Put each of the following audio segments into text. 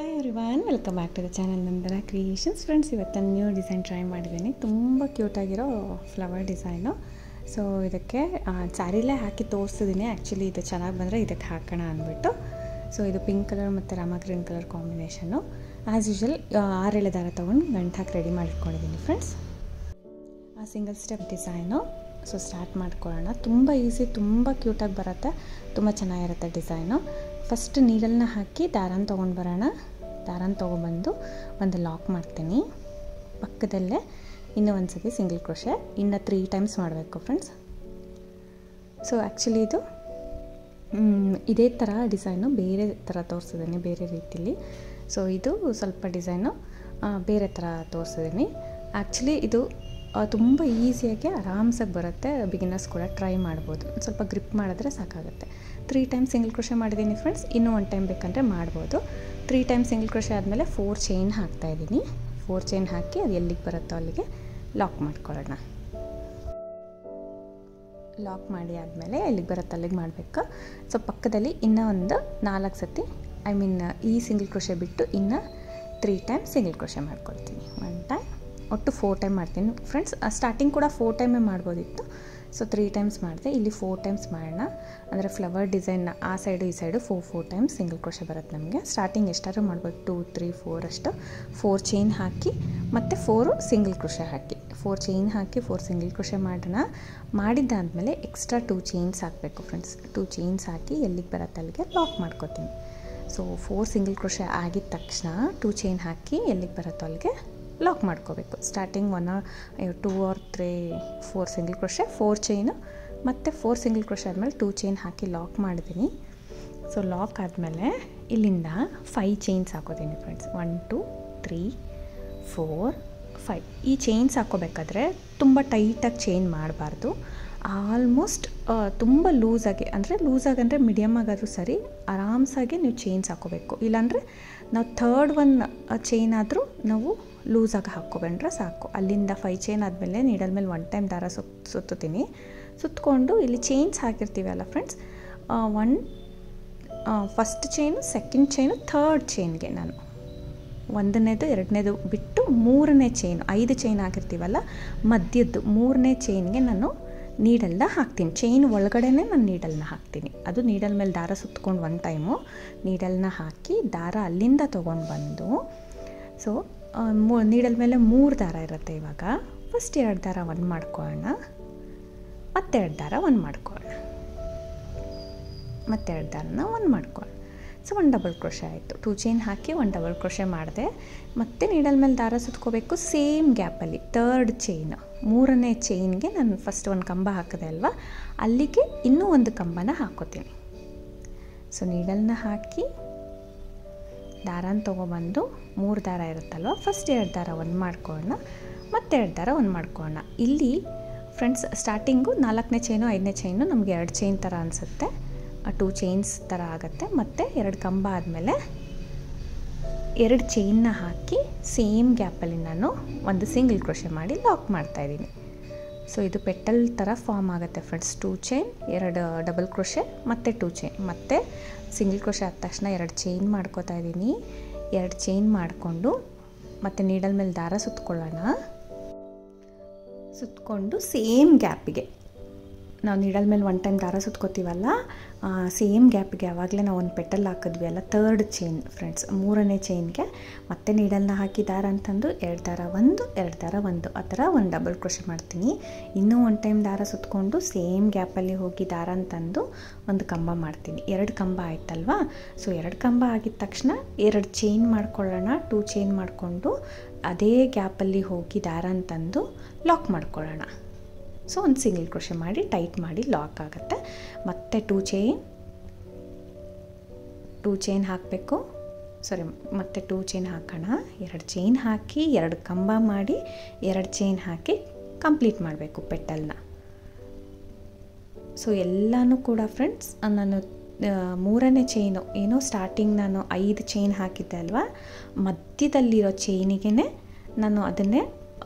Hi everyone, welcome back to the channel Nandana creations. Friends, ಇವತ್ತು new design try ಮಾಡಿದ್ದೀನಿ. ತುಂಬ ಕ್ಯೂಟಾಗಿರೋ flower design. So ಇದಕ್ಕೆ ಸ್ಯಾರಿಲೇ ಹಾಕಿ ತೋರಿಸಿದ್ದೀನಿ. ಆ್ಯಕ್ಚುಲಿ ಇದು ಚೆನ್ನಾಗಿ ಬಂದರೆ ಇದಕ್ಕೆ ಹಾಕೋಣ ಅಂದ್ಬಿಟ್ಟು. ಸೊ ಇದು ಪಿಂಕ್ ಕಲರ್ ಮತ್ತು Rama green colour combination. As usual 6 ದಾರ ತೊಗೊಂಡು ಗಂಟು ಹಾಕಿ ರೆಡಿ ಮಾಡಿಟ್ಕೊಂಡಿದ್ದೀನಿ friends. Single step design. So start ಮಾಡ್ಕೊಳ್ಳೋಣ. ತುಂಬ ಈಸಿ, ತುಂಬ ಕ್ಯೂಟಾಗಿ ಬರುತ್ತೆ, ತುಂಬ ಚೆನ್ನಾಗಿರುತ್ತೆ ಡಿಸೈನು. ಫಸ್ಟ್ ನೀಡಲ್ನ ಹಾಕಿ ದಾರನ ತೊಗೊಂಡು ಬರೋಣ. ದಾರನ ತೊಗೊಬಂದು ಒಂದು ಲಾಕ್ ಮಾಡ್ತೀನಿ. ಪಕ್ಕದಲ್ಲೇ ಇನ್ನೂ ಒಂದು ಸತಿ ಸಿಂಗಲ್ ಕ್ರೋಶೆ, ಇನ್ನು 3 ಟೈಮ್ಸ್ ಮಾಡಬೇಕು ಫ್ರೆಂಡ್ಸ್. ಸೊ ಆ್ಯಕ್ಚುಲಿ ಇದು ಇದೇ ಥರ ಡಿಸೈನು ಬೇರೆ ಥರ ತೋರಿಸಿದ್ದೀನಿ, ಬೇರೆ ರೀತಿಲಿ. ಸೊ ಇದು ಸ್ವಲ್ಪ ಡಿಸೈನು ಬೇರೆ ಥರ ತೋರಿಸಿದ್ದೀನಿ. ಆ್ಯಕ್ಚುಲಿ ಇದು ತುಂಬ ಈಸಿಯಾಗಿ ಆರಾಮ್ಸಾಗಿ ಬರುತ್ತೆ. ಬಿಗಿನರ್ಸ್ ಕೂಡ ಟ್ರೈ ಮಾಡ್ಬೋದು. ಸ್ವಲ್ಪ ಗ್ರಿಪ್ ಮಾಡಿದ್ರೆ ಸಾಕಾಗುತ್ತೆ. 3 ಟೈಮ್ಸ್ ಸಿಂಗಲ್ ಕ್ರೋಶೆ ಮಾಡಿದ್ದೀನಿ ಫ್ರೆಂಡ್ಸ್. ಇನ್ನೂ 1 ಟೈಮ್ ಬೇಕಂದರೆ ಮಾಡ್ಬೋದು. 3 ಟೈಮ್ಸ್ ಸಿಂಗಲ್ ಕ್ರೋಶೆ ಆದಮೇಲೆ 4 ಚೈನ್ ಹಾಕ್ತಾಯಿದ್ದೀನಿ. 4 ಚೈನ್ ಹಾಕಿ ಅದು ಎಲ್ಲಿಗೆ ಬರುತ್ತೋ ಅಲ್ಲಿಗೆ ಲಾಕ್ ಮಾಡ್ಕೊಳ್ಳೋಣ. ಲಾಕ್ ಮಾಡಿ ಆದಮೇಲೆ ಎಲ್ಲಿಗೆ ಬರುತ್ತೆ ಅಲ್ಲಿಗೆ ಮಾಡಬೇಕು. ಸೊ ಪಕ್ಕದಲ್ಲಿ ಇನ್ನೂ ಒಂದು 4 ಸತಿ ಈ ಸಿಂಗಲ್ ಕ್ರೋಶೆ ಬಿಟ್ಟು ಇನ್ನು 3 ಟೈಮ್ಸ್ ಸಿಂಗಲ್ ಕ್ರೋಶೆ ಮಾಡ್ಕೊಳ್ತೀನಿ. 1 ಟೈಮ್, ಒಟ್ಟು 4 ಟೈಮ್ ಮಾಡ್ತೀನಿ ಫ್ರೆಂಡ್ಸ್. ಸ್ಟಾರ್ಟಿಂಗ್ ಕೂಡ 4 ಟೈಮೇ ಮಾಡ್ಬೋದಿತ್ತು. ಸೊ 3 ಟೈಮ್ಸ್ ಮಾಡಿದೆ. ಇಲ್ಲಿ 4 ಟೈಮ್ಸ್ ಮಾಡೋಣ. ಅಂದರೆ ಫ್ಲವರ್ ಡಿಸೈನ್ನ ಆ ಸೈಡು ಈ ಸೈಡು 4 ಟೈಮ್ಸ್ ಸಿಂಗಲ್ ಕ್ರೋಶೆ ಬರುತ್ತೆ ನಮಗೆ. ಸ್ಟಾರ್ಟಿಂಗ್ ಎಷ್ಟಾದ್ರೂ ಮಾಡ್ಬೋದು, 2, 3, 4 ಅಷ್ಟು. 4 ಚೈನ್ ಹಾಕಿ ಮತ್ತು 4 ಸಿಂಗಲ್ ಕ್ರೋಶೆ ಹಾಕಿ, 4 ಚೈನ್ ಹಾಕಿ 4 ಸಿಂಗಲ್ ಕ್ರೋಶೆ ಮಾಡೋಣ. ಮಾಡಿದ್ದಾದಮೇಲೆ ಎಕ್ಸ್ಟ್ರಾ 2 ಚೈನ್ಸ್ ಹಾಕಬೇಕು ಫ್ರೆಂಡ್ಸ್. 2 ಚೈನ್ಸ್ ಹಾಕಿ ಎಲ್ಲಿಗೆ ಬರುತ್ತೆ ಅಲ್ಲಿಗೆ ಲಾಕ್ ಮಾಡ್ಕೋತೀನಿ. ಸೊ 4 ಸಿಂಗಲ್ ಕ್ರೋಶೆ ಆಗಿದ ತಕ್ಷಣ 2 ಚೈನ್ ಹಾಕಿ ಎಲ್ಲಿಗೆ ಬರುತ್ತೋ ಅಲ್ಲಿಗೆ ಲಾಕ್ ಮಾಡ್ಕೋಬೇಕು. Starting 2 or 3, 4 single crochet, 4 chain ಮತ್ತು 4 ಸಿಂಗಲ್ ಕ್ರೋಶೆ ಆದಮೇಲೆ 2 ಚೈನ್ ಹಾಕಿ ಲಾಕ್ ಮಾಡಿದ್ದೀನಿ. ಸೊ ಲಾಕ್ ಆದಮೇಲೆ ಇಲ್ಲಿಂದ 5 ಚೈನ್ಸ್ ಹಾಕೋತೀನಿ ಫ್ರೆಂಡ್ಸ್. 1, 2, 3, 4, 5. ಈ ಚೈನ್ಸ್ ಹಾಕೋಬೇಕಾದ್ರೆ ತುಂಬ ಟೈಟಾಗಿ ಚೈನ್ ಮಾಡಬಾರ್ದು. ಆಲ್ಮೋಸ್ಟ್ ತುಂಬ ಲೂಸಾಗಿ ಅಂದರೆ ಮೀಡಿಯಮ್ ಆಗಾದರೂ ಸರಿ, ಆರಾಮ್ಸಾಗಿ ನೀವು ಚೈನ್ಸ್ ಹಾಕೋಬೇಕು. ಇಲ್ಲಾಂದರೆ ನಾವು 3rd ಒನ್ ಚೈನ್ ಆದರೂ ನಾವು ಲೂಸಾಗಿ ಹಾಕ್ಕೊಬಂಡ್ರೆ ಸಾಕು. ಅಲ್ಲಿಂದ 5 ಚೈನ್ ಆದಮೇಲೆ ನೀಡಲ್ ಮೇಲೆ 1 ಟೈಮ್ ದಾರ ಸುತ್ತೀನಿ. ಸುತ್ತಕೊಂಡು ಇಲ್ಲಿ ಚೈನ್ಸ್ ಹಾಕಿರ್ತೀವಲ್ಲ friends, first chain, second chain, 3rd ಚೈನ್ಗೆ ನಾನು 1ನೇದು 2ನೇದು ಬಿಟ್ಟು 3ನೇ ಚೈನು, 5 ಚೈನ್ ಹಾಕಿರ್ತೀವಲ್ಲ ಮಧ್ಯದ್ದು 3ನೇ ಚೈನ್ಗೆ ನಾನು ನೀಡಲ್ನ ಹಾಕ್ತೀನಿ. ಚೈನ್ ಒಳಗಡೆನೇ ನಾನು ನೀಡಲ್ನ ಹಾಕ್ತೀನಿ. ಅದು ನೀಡಲ್ ಮೇಲೆ ದಾರ ಸುತ್ಕೊಂಡು 1 ಟೈಮು ನೀಡಲ್ನ ಹಾಕಿ ದಾರ ಅಲ್ಲಿಂದ ತೊಗೊಂಡು ಬಂದು, ಸೊ ನೀಡಲ್ ಮೇಲೆ 3 ದಾರ ಇರುತ್ತೆ. ಇವಾಗ ಫಸ್ಟ್ 2 ದಾರ 1 ಮಾಡ್ಕೊಳ್ಳೋಣ, ಮತ್ತೆ 2 ದಾರ 1 ಮಾಡ್ಕೊಳ್ಳೋಣ, ಮತ್ತೆ 2 ದಾರನ 1 ಮಾಡ್ಕೊಳ್ಳೋಣ. ಸೊ 1 ಡಬಲ್ ಕ್ರೋಶೆ ಆಯಿತು. 2 ಚೈನ್ ಹಾಕಿ 1 ಡಬಲ್ ಕ್ರೋಶೆ ಮಾಡಿದೆ. ಮತ್ತೆ ನೀಡಲ್ ಮೇಲೆ ದಾರ ಸುತ್ಕೋಬೇಕು ಸೇಮ್ ಗ್ಯಾಪಲ್ಲಿ. 3rd ಚೈನ್, 3ನೇ ಚೈನ್ಗೆ ನಾನು ಫಸ್ಟ್ 1 ಕಂಬ ಹಾಕಿದೆ ಅಲ್ವಾ, ಅಲ್ಲಿಗೆ ಇನ್ನೂ 1 ಕಂಬನ ಹಾಕೋತೀನಿ. ಸೊ ನೀಡಲ್ನ ಹಾಕಿ ದಾರನ ತೊಗೊಬಂದು 3 ದಾರ ಇರುತ್ತಲ್ವ, ಫಸ್ಟ್ 2 ದಾರ 1 ಮಾಡ್ಕೊಳ್ಳೋಣ, ಮತ್ತೆ 2 ದಾರ 1 ಮಾಡ್ಕೊಳ್ಳೋಣ. ಇಲ್ಲಿ ಫ್ರೆಂಡ್ಸ್ ಸ್ಟಾರ್ಟಿಂಗು 4ನೇ ಚೈನು 5ನೇ ಚೈನು ನಮಗೆ 2 ಚೈನ್ ಥರ ಅನಿಸುತ್ತೆ, 2 ಚೈನ್ಸ್ ಥರ ಆಗುತ್ತೆ. ಮತ್ತು 2 ಕಂಬ ಆದಮೇಲೆ 2 ಚೈನ್ನ ಹಾಕಿ ಸೇಮ್ ಗ್ಯಾಪಲ್ಲಿ ನಾನು 1 ಸಿಂಗಲ್ ಕ್ರೋಶೆ ಮಾಡಿ ಲಾಕ್ ಮಾಡ್ತಾಯಿದ್ದೀನಿ. ಸೊ ಇದು ಪೆಟಲ್ ಥರ ಫಾರ್ಮ್ ಆಗುತ್ತೆ ಫ್ರೆಂಡ್ಸ್. 2 ಚೈನ್, 2 ಡಬಲ್ ಕ್ರೋಶೆ, ಮತ್ತು 2 ಚೈನ್, ಮತ್ತು ಸಿಂಗಲ್ ಕ್ರೋಶೆ ಆದ ತಕ್ಷಣ 2 ಚೈನ್ ಮಾಡ್ಕೋತಾ ಇದ್ದೀನಿ. 2 ಚೈನ್ ಮಾಡಿಕೊಂಡು ಮತ್ತು ನೀಡಲ್ ಮೇಲೆ ದಾರ ಸುತ್ಕೊಳ್ಳೋಣ. ಸುತ್ಕೊಂಡು ಸೇಮ್ ಗ್ಯಾಪಿಗೆ ನಾವು ನೀಡಲ್ ಮೇಲೆ 1 ಟೈಮ್ ದಾರ ಸುತ್ಕೋತೀವಲ್ಲ, ಸೇಮ್ ಗ್ಯಾಪಿಗೆ ಆವಾಗಲೇ ನಾವು 1 ಪೆಟಲ್ ಹಾಕಿದ್ವಿ ಅಲ್ಲ, 3rd ಚೈನ್ ಫ್ರೆಂಡ್ಸ್, 3ನೇ ಚೈನ್ಗೆ ಮತ್ತೆ ನೀಡಲ್ನ ಹಾಕಿ ದಾರ ಅಂತಂದು 2 ದಾರ 1, 2 ದಾರ 1 ಆ ಥರ 1 ಡಬಲ್ ಕ್ರೋಶೆ ಮಾಡ್ತೀನಿ. ಇನ್ನೂ 1 ಟೈಮ್ ದಾರ ಸುತ್ಕೊಂಡು ಸೇಮ್ ಗ್ಯಾಪಲ್ಲಿ ಹೋಗಿ ದಾರ ಅಂತಂದು 1 ಕಂಬ ಮಾಡ್ತೀನಿ. 2 ಕಂಬ ಆಯ್ತಲ್ವಾ. ಸೊ 2 ಕಂಬ ಆಗಿದ ತಕ್ಷಣ 2 ಚೈನ್ ಮಾಡ್ಕೊಳ್ಳೋಣ. 2 ಚೈನ್ ಮಾಡಿಕೊಂಡು ಅದೇ ಗ್ಯಾಪಲ್ಲಿ ಹೋಗಿ ದಾರ ಅಂತಂದು ಲಾಕ್ ಮಾಡ್ಕೊಳ್ಳೋಣ. ಸೊ 1 ಸಿಂಗಲ್ ಕ್ರೋಶೆ ಮಾಡಿ ಟೈಟ್ ಮಾಡಿ ಲಾಕ್ ಆಗುತ್ತೆ. ಮತ್ತು 2 ಚೈನ್ ಹಾಕಬೇಕು. ಮತ್ತೆ 2 ಚೈನ್ ಹಾಕೋಣ. 2 ಚೈನ್ ಹಾಕಿ 2 ಕಂಬ ಮಾಡಿ 2 ಚೈನ್ ಹಾಕಿ ಕಂಪ್ಲೀಟ್ ಮಾಡಬೇಕು ಪೆಟಲ್ನ. ಸೊ ಎಲ್ಲನೂ ಕೂಡ ಫ್ರೆಂಡ್ಸ್ ನಾನು 3ನೇ ಚೈನು ಏನೋ ಸ್ಟಾರ್ಟಿಂಗ್ ನಾನು 5 ಚೈನ್ ಹಾಕಿದ್ದೆ ಅಲ್ವಾ, ಮಧ್ಯದಲ್ಲಿರೋ ಚೈನಿಗೆ ನಾನು ಅದನ್ನೇ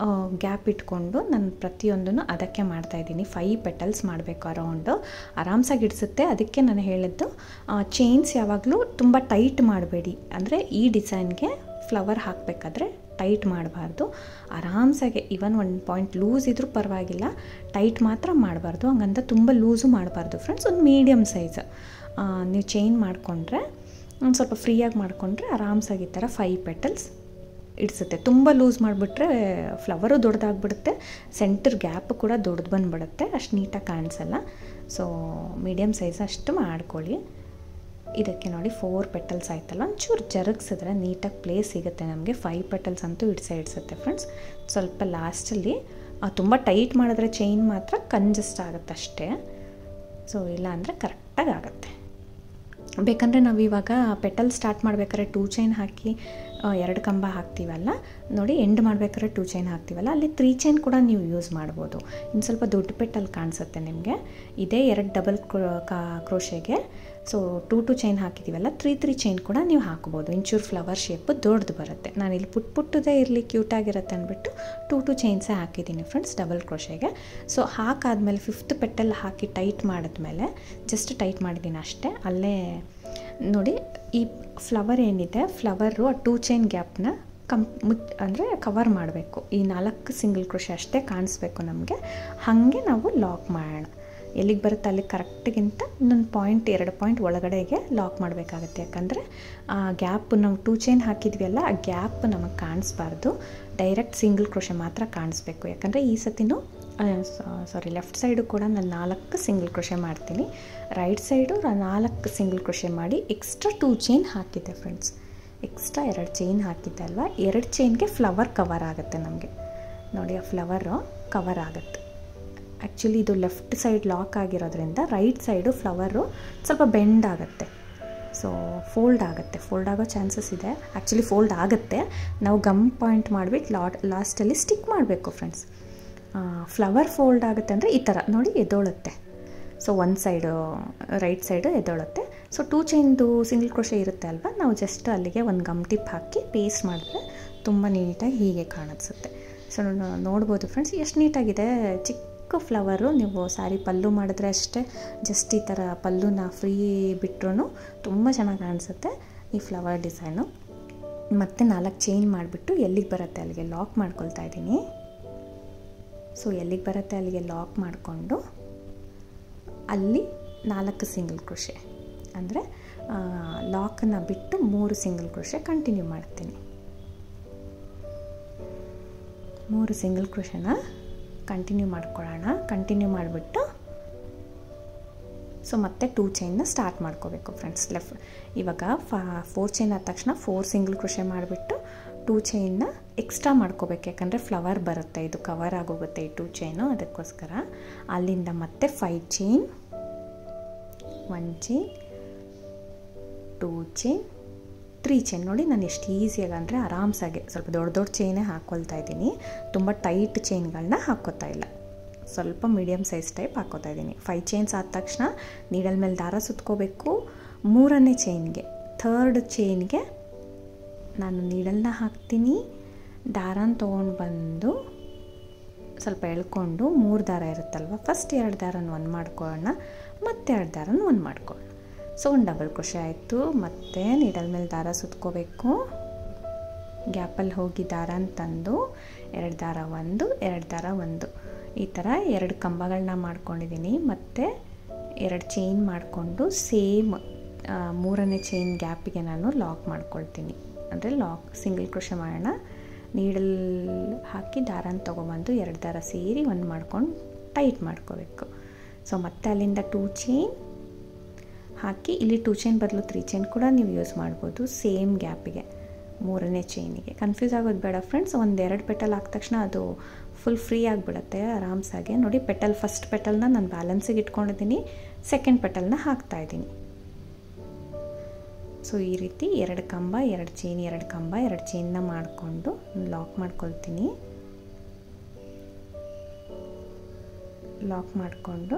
ಗ್ಯಾಪ್ ಇಟ್ಕೊಂಡು ನಾನು ಪ್ರತಿಯೊಂದನ್ನು ಅದಕ್ಕೆ ಮಾಡ್ತಾಯಿದ್ದೀನಿ. 5 ಪೆಟಲ್ಸ್ ಮಾಡಬೇಕು ಅರೌಂಡು, ಆರಾಮ್ಸಾಗಿ ಇಡಿಸುತ್ತೆ. ಅದಕ್ಕೆ ನಾನು ಹೇಳಿದ್ದು ಚೈನ್ಸ್ ಯಾವಾಗಲೂ ತುಂಬ ಟೈಟ್ ಮಾಡಬೇಡಿ. ಅಂದರೆ ಈ ಡಿಸೈನ್ಗೆ ಫ್ಲವರ್ ಹಾಕಬೇಕಾದ್ರೆ ಟೈಟ್ ಮಾಡಬಾರ್ದು. ಆರಾಮ್ಸಾಗೆ ಈವನ್ 1 ಪಾಯಿಂಟ್ ಲೂಸ್ ಇದ್ದರೂ ಪರವಾಗಿಲ್ಲ, ಟೈಟ್ ಮಾತ್ರ ಮಾಡಬಾರ್ದು. ಹಂಗಂತ ತುಂಬ ಲೂಸು ಮಾಡಬಾರ್ದು ಫ್ರೆಂಡ್ಸ್. ಒಂದು ಮೀಡಿಯಮ್ ಸೈಜ್ ನೀವು ಚೈನ್ ಮಾಡಿಕೊಂಡ್ರೆ, ಒಂದು ಸ್ವಲ್ಪ ಫ್ರೀಯಾಗಿ ಮಾಡಿಕೊಂಡ್ರೆ ಆರಾಮ್ಸಾಗಿ ಈ ಥರ 5 ಪೆಟಲ್ಸ್ ಇಡಿಸುತ್ತೆ. ತುಂಬ ಲೂಸ್ ಮಾಡಿಬಿಟ್ರೆ ಫ್ಲವರು ದೊಡ್ಡದಾಗ್ಬಿಡುತ್ತೆ, ಸೆಂಟರ್ ಗ್ಯಾಪ್ ಕೂಡ ದೊಡ್ಡದು ಬಂದುಬಿಡುತ್ತೆ, ಅಷ್ಟು ನೀಟಾಗಿ ಕಾಣಿಸಲ್ಲ. ಸೊ ಮೀಡಿಯಮ್ ಸೈಜ್ ಅಷ್ಟು ಮಾಡ್ಕೊಳ್ಳಿ. ಇದಕ್ಕೆ ನೋಡಿ 4 ಪೆಟಲ್ಸ್ ಆಯ್ತಲ್ಲ, ಒಂಚೂರು ಜರುಗಿಸಿದ್ರೆ ನೀಟಾಗಿ ಪ್ಲೇಸ್ ಸಿಗುತ್ತೆ ನಮಗೆ. 5 ಪೆಟಲ್ಸ್ ಅಂತೂ ಇಡಿಸುತ್ತೆ ಫ್ರೆಂಡ್ಸ್. ಸ್ವಲ್ಪ ಲಾಸ್ಟಲ್ಲಿ ತುಂಬ ಟೈಟ್ ಮಾಡಿದ್ರೆ ಚೈನ್ ಮಾತ್ರ ಕಂಜೆಸ್ಟ್ ಆಗುತ್ತೆ ಅಷ್ಟೇ. ಸೊ ಇಲ್ಲ ಅಂದರೆ ಕರೆಕ್ಟಾಗಿ ಆಗುತ್ತೆ. ಬೇಕಂದರೆ ನಾವು ಇವಾಗ ಪೆಟಲ್ ಸ್ಟಾರ್ಟ್ ಮಾಡಬೇಕಾದ್ರೆ 2 ಚೈನ್ ಹಾಕಿ 2 ಕಂಬ ಹಾಕ್ತೀವಲ್ಲ ನೋಡಿ, ಎಂಡ್ ಮಾಡಬೇಕಾದ್ರೆ 2 ಚೈನ್ ಹಾಕ್ತೀವಲ್ಲ, ಅಲ್ಲಿ 3 ಚೈನ್ ಕೂಡ ನೀವು ಯೂಸ್ ಮಾಡ್ಬೋದು. ಇನ್ನು ಸ್ವಲ್ಪ ದೊಡ್ಡ ಪೆಟಲ್ ಕಾಣಿಸುತ್ತೆ ನಿಮಗೆ. ಇದೇ 2 ಡಬಲ್ ಕ್ರೋಶೆಗೆ ಸೊ 2 ಚೈನ್ ಹಾಕಿದ್ದೀವಲ್ಲ, 3 ಚೈನ್ ಕೂಡ ನೀವು ಹಾಕ್ಬೋದು. ಇಂಚೂರು ಫ್ಲವರ್ ಶೇಪ್ ದೊಡ್ಡದು ಬರುತ್ತೆ. ನಾನಿಲ್ಲಿ ಪುಟ್ಟದೇ ಇರಲಿ, ಕ್ಯೂಟಾಗಿರುತ್ತೆ ಅಂದ್ಬಿಟ್ಟು 2 ಚೈನ್ಸೇ ಹಾಕಿದ್ದೀನಿ ಫ್ರೆಂಡ್ಸ್ ಡಬಲ್ ಕ್ರೋಶೆಗೆ. ಸೊ ಹಾಕಾದ್ಮೇಲೆ 5th ಪೆಟಲ್ ಹಾಕಿ ಟೈಟ್ ಮಾಡಿದ್ಮೇಲೆ ಜಸ್ಟ್ ಟೈಟ್ ಮಾಡಿದ್ದೀನಿ ಅಷ್ಟೇ. ಅಲ್ಲೇ ನೋಡಿ ಈ ಫ್ಲವರ್ ಏನಿದೆ, ಫ್ಲವರು ಆ 2 ಚೈನ್ ಗ್ಯಾಪ್ನ ಅಂದರೆ ಕವರ್ ಮಾಡಬೇಕು. ಈ 4 ಸಿಂಗಲ್ ಕ್ರೋಶೆ ಅಷ್ಟೇ ಕಾಣಿಸ್ಬೇಕು ನಮಗೆ. ಹಾಗೆ ನಾವು ಲಾಕ್ ಮಾಡೋಣ. ಎಲ್ಲಿಗೆ ಬರುತ್ತೆ ಅಲ್ಲಿಗೆ ಕರೆಕ್ಟಿಗಿಂತ ಇನ್ನೊಂದು ಪಾಯಿಂಟ್ 2 ಪಾಯಿಂಟ್ ಒಳಗಡೆಗೆ ಲಾಕ್ ಮಾಡಬೇಕಾಗತ್ತೆ. ಯಾಕಂದರೆ ಆ ಗ್ಯಾಪ್ ನಾವು 2 ಚೈನ್ ಹಾಕಿದ್ವಿ ಅಲ್ಲ, ಆ ಗ್ಯಾಪ್ ನಮಗೆ ಕಾಣಿಸ್ಬಾರ್ದು, ಡೈರೆಕ್ಟ್ ಸಿಂಗಲ್ ಕ್ರೋಶೆ ಮಾತ್ರ ಕಾಣಿಸ್ಬೇಕು. ಯಾಕಂದರೆ ಈ ಸತಿನೂ ಲೆಫ್ಟ್ ಸೈಡು ಕೂಡ ನಾನು 4 ಸಿಂಗಲ್ ಕ್ರೋಶೆ ಮಾಡ್ತೀನಿ, ರೈಟ್ ಸೈಡು 4 ಸಿಂಗಲ್ ಕ್ರೋಶೆ ಮಾಡಿ ಎಕ್ಸ್ಟ್ರಾ 2 ಚೈನ್ ಹಾಕಿದ್ದೆ ಫ್ರೆಂಡ್ಸ್. ಎಕ್ಸ್ಟ್ರಾ 2 ಚೈನ್ ಹಾಕಿದ್ದೆ ಅಲ್ವಾ, 2 ಚೈನ್ಗೆ ಫ್ಲವರ್ ಕವರ್ ಆಗುತ್ತೆ ನಮಗೆ. ನೋಡಿ ಆ ಫ್ಲವರು ಕವರ್ ಆಗುತ್ತೆ. ಆ್ಯಕ್ಚುಲಿ ಇದು ಲೆಫ್ಟ್ ಸೈಡ್ ಲಾಕ್ ಆಗಿರೋದ್ರಿಂದ ರೈಟ್ ಸೈಡು ಫ್ಲವರು ಸ್ವಲ್ಪ ಬೆಂಡ್ ಆಗುತ್ತೆ. ಸೊ ಫೋಲ್ಡ್ ಆಗೋ ಚಾನ್ಸಸ್ ಇದೆ. ಆ್ಯಕ್ಚುಲಿ ಫೋಲ್ಡ್ ಆಗುತ್ತೆ, ನಾವು ಗಮ್ ಪಾಯಿಂಟ್ ಮಾಡಿಬಿಟ್ಟು ಲಾಸ್ಟಲ್ಲಿ ಸ್ಟಿಕ್ ಮಾಡಬೇಕು ಫ್ರೆಂಡ್ಸ್. ಫ್ಲವರ್ ಫೋಲ್ಡ್ ಆಗುತ್ತೆ ಅಂದರೆ ಈ ಥರ ನೋಡಿ ಎದ್ದೋಳುತ್ತೆ. ಸೊ ಒಂದು ಸೈಡು ರೈಟ್ ಸೈಡು ಎದ್ದೋಳುತ್ತೆ. ಸೊ 2 ಚೈನ್ದು ಸಿಂಗಲ್ ಕ್ರೋಶೆ ಇರುತ್ತೆ ಅಲ್ವಾ, ನಾವು ಜಸ್ಟ್ ಅಲ್ಲಿಗೆ ಒಂದು ಗಮ್ ಟಿಪ್ ಹಾಕಿ ಪೇಸ್ಟ್ ಮಾಡಿದ್ರೆ ತುಂಬ ನೀಟಾಗಿ ಹೀಗೆ ಕಾಣಿಸುತ್ತೆ. ಸೊ ನೋಡ್ಬೋದು ಫ್ರೆಂಡ್ಸ್ ಎಷ್ಟು ನೀಟಾಗಿದೆ. ಚಿಕ್ಕ ಫ್ಲವರು ನೀವು ಸ್ಯಾರಿ ಪಲ್ಲು ಮಾಡಿದ್ರೆ ಅಷ್ಟೇ, ಜಸ್ಟ್ ಈ ಥರ ಪಲ್ಲುನ ಫ್ರೀ ಬಿಟ್ಟರು ತುಂಬ ಚೆನ್ನಾಗಿ ಕಾಣಿಸುತ್ತೆ ಈ ಫ್ಲವರ್ ಡಿಸೈನು. ಮತ್ತೆ 4 ಚೈನ್ ಮಾಡಿಬಿಟ್ಟು ಎಲ್ಲಿಗೆ ಬರುತ್ತೆ ಅಲ್ಲಿಗೆ ಲಾಕ್ ಮಾಡ್ಕೊಳ್ತಾ ಇದ್ದೀನಿ. ಸೊ ಎಲ್ಲಿಗೆ ಬರುತ್ತೆ ಅಲ್ಲಿಗೆ ಲಾಕ್ ಮಾಡಿಕೊಂಡು ಅಲ್ಲಿ 4 ಸಿಂಗಲ್ ಕ್ರೋಶೆ, ಅಂದರೆ ಲಾಕನ್ನು ಬಿಟ್ಟು 3 ಸಿಂಗಲ್ ಕ್ರೋಶೆ ಕಂಟಿನ್ಯೂ ಮಾಡ್ತೀನಿ. 3 ಸಿಂಗಲ್ ಕ್ರೋಶೆನ ಕಂಟಿನ್ಯೂ ಮಾಡ್ಕೊಳ್ಳೋಣ. ಕಂಟಿನ್ಯೂ ಮಾಡಿಬಿಟ್ಟು ಸೊ ಮತ್ತೆ 2 ಚೈನ್ನ ಸ್ಟಾರ್ಟ್ ಮಾಡ್ಕೋಬೇಕು ಫ್ರೆಂಡ್ಸ್. ಇವಾಗ 4 ಚೈನ್ ಆದ ತಕ್ಷಣ 4 ಸಿಂಗಲ್ ಕ್ರೋಶೆ ಮಾಡಿಬಿಟ್ಟು 2 ಚೈನ್ನ ಎಕ್ಸ್ಟ್ರಾ ಮಾಡ್ಕೋಬೇಕು. ಯಾಕಂದರೆ ಫ್ಲವರ್ ಬರುತ್ತೆ, ಇದು ಕವರ್ ಆಗೋಗುತ್ತೆ ಈ 2 ಚೈನು, ಅದಕ್ಕೋಸ್ಕರ. ಅಲ್ಲಿಂದ ಮತ್ತೆ 5 ಚೈನ್, 1 ಚೈನ್, 2 ಚೈನ್, 3 ಚೈನ್. ನೋಡಿ ನಾನು ಎಷ್ಟು ಈಸಿಯಾಗಿ ಅಂದರೆ ಆರಾಮ್ಸಾಗೆ ಸ್ವಲ್ಪ ದೊಡ್ಡ ಚೈನೇ ಹಾಕ್ಕೊಳ್ತಾ ಇದ್ದೀನಿ. ತುಂಬ ಟೈಟ್ ಚೈನ್ಗಳನ್ನ ಹಾಕ್ಕೋತಾ ಇಲ್ಲ, ಸ್ವಲ್ಪ ಮೀಡಿಯಮ್ ಸೈಜ್ ಟೈಪ್ ಹಾಕ್ಕೋತಾ ಇದ್ದೀನಿ. 5 ಚೈನ್ಸ್ ಆದ ತಕ್ಷಣ ನೀಡಲ್ ಮೇಲೆ ದಾರ ಸುತ್ಕೋಬೇಕು. 3ನೇ ಚೈನ್ಗೆ 3rd ಚೈನ್ಗೆ ನಾನು ನೀಡಲ್ನ ಹಾಕ್ತೀನಿ. ದಾರನ ತೊಗೊಂಡು ಬಂದು ಸ್ವಲ್ಪ ಎಳ್ಕೊಂಡು 3 ದಾರ ಇರುತ್ತಲ್ವ, ಫಸ್ಟ್ 2 ದಾರನ 1 ಮಾಡ್ಕೊಳ್ಳೋಣ, ಮತ್ತೆ 2 ದಾರನ 1 ಮಾಡ್ಕೊಳ್ಳೋಣ. ಸೊ ಒಂದು ಡಬಲ್ ಕ್ರೋಶೆ ಆಯಿತು. ಮತ್ತೆ ನೀಡಲ್ ಮೇಲೆ ದಾರ ಸುತ್ಕೋಬೇಕು. ಗ್ಯಾಪಲ್ಲಿ ಹೋಗಿ ದಾರನ ತಂದು 2 ದಾರ 1, 2 ದಾರ 1 ಈ ಥರ 2 ಕಂಬಗಳನ್ನ ಮಾಡ್ಕೊಂಡಿದ್ದೀನಿ. ಮತ್ತು 2 ಚೈನ್ ಮಾಡಿಕೊಂಡು ಸೇಮ್ 3ನೇ ಚೈನ್ ಗ್ಯಾಪಿಗೆ ನಾನು ಲಾಕ್ ಮಾಡ್ಕೊಳ್ತೀನಿ. ಅಂದರೆ ಸಿಂಗಲ್ ಕ್ರೋಶೆ ಮಾಡೋಣ, ನೀಡಲ್ ಹಾಕಿ ದಾರನ ತೊಗೊಬಂದು 2 ದಾರ ಸೇರಿ 1 ಮಾಡ್ಕೊಂಡು ಟೈಟ್ ಮಾಡ್ಕೋಬೇಕು. ಸೊ ಮತ್ತೆ ಅಲ್ಲಿಂದ 2 ಚೈನ್ ಹಾಕಿ, ಇಲ್ಲಿ 2 ಚೈನ್ ಬದಲು 3 ಚೈನ್ ಕೂಡ ನೀವು ಯೂಸ್ ಮಾಡ್ಬೋದು ಸೇಮ್ ಗ್ಯಾಪಿಗೆ 3ನೇ ಚೈನಿಗೆ. ಕನ್ಫ್ಯೂಸ್ ಆಗೋದು ಬೇಡ ಫ್ರೆಂಡ್ಸ್. 1-2 ಪೆಟಲ್ ಹಾಕಿದ ತಕ್ಷಣ ಅದು ಫುಲ್ ಫ್ರೀ ಆಗಿಬಿಡುತ್ತೆ ಆರಾಮ್ಸಾಗೆ. ನೋಡಿ ಫಸ್ಟ್ ಪೆಟಲ್ನ ನಾನು ಬ್ಯಾಲೆನ್ಸಿಗೆ ಇಟ್ಕೊಂಡಿದ್ದೀನಿ, ಸೆಕೆಂಡ್ ಪೆಟಲ್ನ ಹಾಕ್ತಾಯಿದ್ದೀನಿ. ಸೊ ಈ ರೀತಿ 2 ಕಂಬ 2 ಚೈನ್ 2 ಕಂಬ 2 ಚೈನ್ನ ಮಾಡಿಕೊಂಡು ಲಾಕ್ ಮಾಡ್ಕೊಳ್ತೀನಿ. ಲಾಕ್ ಮಾಡಿಕೊಂಡು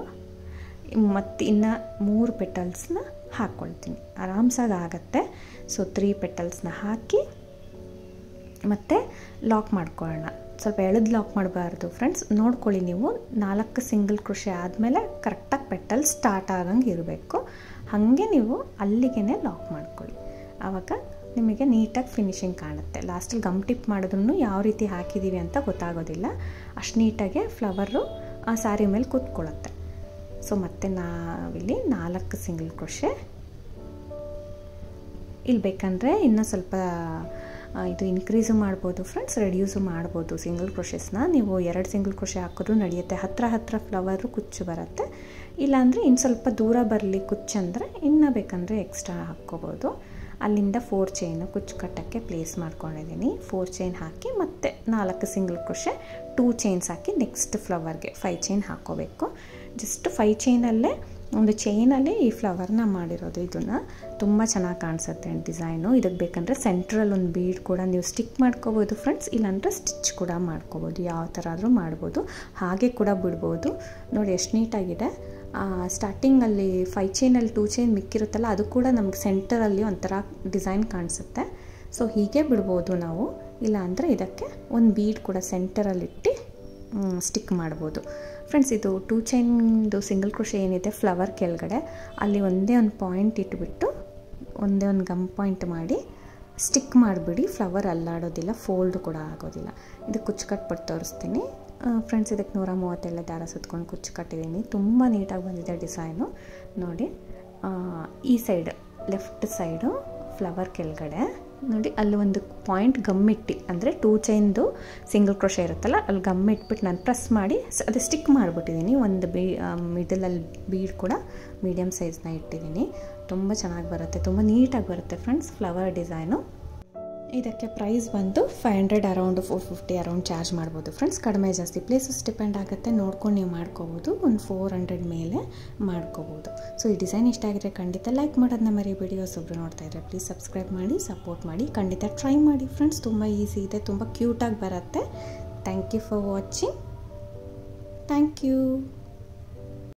ಮತ್ತು ಇನ್ನು 3 ಪೆಟಲ್ಸ್ನ ಹಾಕ್ಕೊಳ್ತೀನಿ, ಆರಾಮ್ಸಾಗಿ ಆಗುತ್ತೆ. ಸೊ 3 ಪೆಟಲ್ಸ್ನ ಹಾಕಿ ಮತ್ತೆ ಲಾಕ್ ಮಾಡ್ಕೊಳ್ಳೋಣ. ಸ್ವಲ್ಪ ಎಳೆದು ಲಾಕ್ ಮಾಡಬಾರ್ದು ಫ್ರೆಂಡ್ಸ್. ನೋಡ್ಕೊಳ್ಳಿ ನೀವು 4 ಸಿಂಗಲ್ ಕ್ರೋಶೆ ಆದಮೇಲೆ ಕರೆಕ್ಟಾಗಿ ಪೆಟಲ್ ಸ್ಟಾರ್ಟ್ ಆಗಂಗೆ ಇರಬೇಕು. ಹಾಗೆ ನೀವು ಅಲ್ಲಿಗೆ ಲಾಕ್ ಮಾಡ್ಕೊಳ್ಳಿ. ಆವಾಗ ನಿಮಗೆ ನೀಟಾಗಿ ಫಿನಿಶಿಂಗ್ ಕಾಣುತ್ತೆ. ಲಾಸ್ಟಲ್ಲಿ ಗಮ್ ಟಿಪ್ ಮಾಡಿದ್ರೂ ಯಾವ ರೀತಿ ಹಾಕಿದ್ದೀವಿ ಅಂತ ಗೊತ್ತಾಗೋದಿಲ್ಲ. ಅಷ್ಟು ನೀಟಾಗೆ ಫ್ಲವರು ಆ ಸ್ಯಾರಿ ಮೇಲೆ ಕೂತ್ಕೊಳ್ಳುತ್ತೆ. ಸೊ ಮತ್ತೆ ನಾವಿಲ್ಲಿ 4 ಸಿಂಗಲ್ ಕ್ರೋಶೆ. ಇಲ್ಲಿ ಬೇಕಂದರೆ ಇನ್ನೂ ಸ್ವಲ್ಪ ಇದು ಇನ್ಕ್ರೀಸು ಮಾಡ್ಬೋದು ಫ್ರೆಂಡ್ಸ್, ರೆಡ್ಯೂಸು ಮಾಡ್ಬೋದು. ಸಿಂಗಲ್ ಕ್ರೋಶೆಸ್ನ ನೀವು 2 ಸಿಂಗಲ್ ಕ್ರೋಶೆ ಹಾಕಿದ್ರೂ ನಡೆಯುತ್ತೆ. ಹತ್ರ ಫ್ಲವರು ಕುಚ್ಚು ಬರುತ್ತೆ. ಇಲ್ಲಾಂದರೆ ಇನ್ನು ಸ್ವಲ್ಪ ದೂರ ಬರಲಿ ಕುಚ್ಚಂದರೆ ಇನ್ನೂ ಬೇಕಂದರೆ ಎಕ್ಸ್ಟ್ರಾ ಹಾಕ್ಕೋಬೋದು. ಅಲ್ಲಿಂದ 4 ಚೈನು ಕುಚ್ಚು ಕಟ್ಟೋಕ್ಕೆ ಪ್ಲೇಸ್ ಮಾಡ್ಕೊಂಡಿದ್ದೀನಿ. 4 ಚೈನ್ ಹಾಕಿ ಮತ್ತು 4 ಸಿಂಗಲ್ ಕ್ರೋಶೆ 2 ಚೈನ್ಸ್ ಹಾಕಿ ನೆಕ್ಸ್ಟ್ ಫ್ಲವರ್ಗೆ 5 ಚೈನ್ ಹಾಕ್ಕೋಬೇಕು. ಜಸ್ಟ್ 5 ಚೈನಲ್ಲೇ ಒಂದು ಚೈನಲ್ಲಿ ಈ ಫ್ಲವರ್ನ ಮಾಡಿರೋದು. ಇದನ್ನು ತುಂಬ ಚೆನ್ನಾಗಿ ಕಾಣಿಸುತ್ತೆ ಡಿಸೈನು. ಇದಕ್ಕೆ ಬೇಕಂದರೆ ಸೆಂಟ್ರಲ್ಲಿ ಒಂದು ಬೀಡ್ ಕೂಡ ನೀವು ಸ್ಟಿಕ್ ಮಾಡ್ಕೋಬೋದು ಫ್ರೆಂಡ್ಸ್, ಇಲ್ಲಾಂದರೆ ಸ್ಟಿಚ್ ಕೂಡ ಮಾಡ್ಕೋಬೋದು. ಯಾವ ಥರ ಆದರೂ ಮಾಡ್ಬೋದು, ಹಾಗೆ ಕೂಡ ಬಿಡ್ಬೋದು. ನೋಡಿ ಎಷ್ಟು ನೀಟಾಗಿದೆ. ಸ್ಟಾರ್ಟಿಂಗಲ್ಲಿ 5 ಚೈನಲ್ಲಿ 2 ಚೈನ್ ಮಿಕ್ಕಿರುತ್ತಲ್ಲ, ಅದು ಕೂಡ ನಮ್ಗೆ ಸೆಂಟರಲ್ಲಿ ಒಂಥರ ಡಿಸೈನ್ ಕಾಣಿಸುತ್ತೆ. ಸೊ ಹೀಗೆ ಬಿಡ್ಬೋದು ನಾವು. ಇಲ್ಲಾಂದರೆ ಇದಕ್ಕೆ ಒಂದು ಬೀಡ್ ಕೂಡ ಸೆಂಟರಲ್ಲಿಟ್ಟು ಸ್ಟಿಕ್ ಮಾಡ್ಬೋದು ಫ್ರೆಂಡ್ಸ್. ಇದು 2 ಚೈನ್ದು ಸಿಂಗಲ್ ಕ್ರೋಶೆ ಏನಿದೆ ಫ್ಲವರ್ ಕೆಳಗಡೆ, ಅಲ್ಲಿ ಒಂದೇ ಒಂದು ಪಾಯಿಂಟ್ ಇಟ್ಬಿಟ್ಟು ಒಂದೇ ಒಂದು ಗಮ್ ಪಾಯಿಂಟ್ ಮಾಡಿ ಸ್ಟಿಕ್ ಮಾಡಿಬಿಡಿ. ಫ್ಲವರ್ ಅಲ್ಲಾಡೋದಿಲ್ಲ, ಫೋಲ್ಡ್ ಕೂಡ ಆಗೋದಿಲ್ಲ. ಇದಕ್ಕೆ ಕುಚ್ಚು ಕಟ್ಬಿಟ್ಟು ತೋರಿಸ್ತೀನಿ ಫ್ರೆಂಡ್ಸ್. ಇದಕ್ಕೆ 137 ದಾರ ಸುತ್ಕೊಂಡು ಕುಚ್ಚು ಕಟ್ಟಿದ್ದೀನಿ. ತುಂಬ ನೀಟಾಗಿ ಬಂದಿದೆ ಡಿಸೈನು ನೋಡಿ. ಈ ಸೈಡ್ ಲೆಫ್ಟ್ ಸೈಡು ಫ್ಲವರ್ ಕೆಳಗಡೆ ನೋಡಿ, ಅಲ್ಲಿ ಒಂದು ಪಾಯಿಂಟ್ ಗಮ್ಮಿಟ್ಟು, ಅಂದರೆ 2 ಚೈನ್ದು ಸಿಂಗಲ್ ಕ್ರೋಶೆ ಇರುತ್ತಲ್ಲ, ಅಲ್ಲಿ ಗಮ್ಮಿಟ್ಬಿಟ್ಟು ನಾನು ಪ್ರೆಸ್ ಮಾಡಿ ಅದೇ ಸ್ಟಿಕ್ ಮಾಡಿಬಿಟ್ಟಿದ್ದೀನಿ. ಒಂದು ಮಿಡಲಲ್ಲಿ ಬೀಡ್ ಕೂಡ ಮೀಡಿಯಮ್ ಸೈಜ್ನ ಇಟ್ಟಿದ್ದೀನಿ. ತುಂಬ ಚೆನ್ನಾಗಿ ಬರುತ್ತೆ, ತುಂಬ ನೀಟಾಗಿ ಬರುತ್ತೆ ಫ್ರೆಂಡ್ಸ್ ಫ್ಲವರ್ ಡಿಸೈನು. ಇದಕ್ಕೆ ಪ್ರೈಸ್ ಬಂದು 500 ಅರೌಂಡ್ 450 ಅರೌಂಡ್ ಚಾರ್ಜ್ ಮಾಡ್ಬೋದು ಫ್ರೆಂಡ್ಸ್. ಕಡಿಮೆ ಜಾಸ್ತಿ ಪ್ಲೇಸಸ್ ಡಿಪೆಂಡ್ ಆಗುತ್ತೆ, ನೋಡ್ಕೊಂಡು ನೀವು ಮಾಡ್ಕೋಬೋದು. ಒಂದು 400 ಮೇಲೆ ಮಾಡ್ಕೋಬೋದು. ಸೊ ಈ ಡಿಸೈನ್ ಇಷ್ಟ ಆಗಿದ್ರೆ ಖಂಡಿತ ಲೈಕ್ ಮಾಡೋದನ್ನ ಮರಿಬೇಡಿ. ಹೊಸೊಬ್ರು ನೋಡ್ತಾ ಇದ್ದರೆ ಪ್ಲೀಸ್ ಸಬ್ಸ್ಕ್ರೈಬ್ ಮಾಡಿ, ಸಪೋರ್ಟ್ ಮಾಡಿ. ಖಂಡಿತ ಟ್ರೈ ಮಾಡಿ ಫ್ರೆಂಡ್ಸ್, ತುಂಬ ಈಸಿ ಇದೆ, ತುಂಬ ಕ್ಯೂಟಾಗಿ ಬರುತ್ತೆ. Thank you for watching. Thank you.